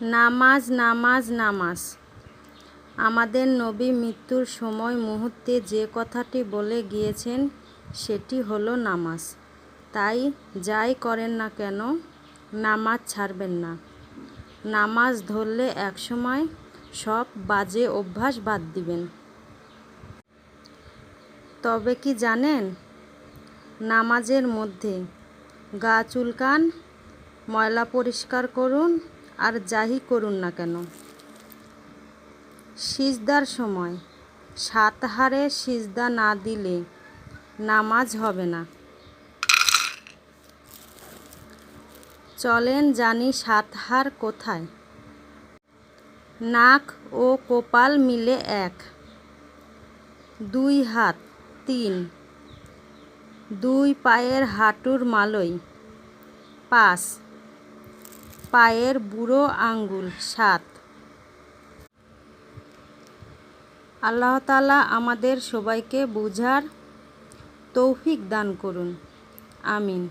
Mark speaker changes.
Speaker 1: নামাজ নামাজ নামাজ। আমাদের নবী মৃত্যুর সময় মুহূর্তে যে কথাটি বলে গিয়েছেন সেটি হলো নামাজ। তাই যাই করেন না কেন নামাজ ছাড়বেন না। নামাজ ধরলে একসময় সব বাজে অভ্যাস বাদ দিবেন। তবে কি জানেন, নামাজের মধ্যে গা চুলকান, ময়লা পরিষ্কার করুন আর যাই করুন না কেন, সিজদার সময় 7 হাড়ে সিজদা না দিলে নামাজ হবে না। চলেন জানি 7 হাড় কোথায়। নাক ও কপাল মিলে 1, 2 হাত 3, 2 পায়ের হাঁটুর মালই 5, পায়ের বুড়ো আঙ্গুল 7। আল্লাহ তাআলা আমাদের সবাইকে বুঝার তৌফিক দান করুন। আমিন।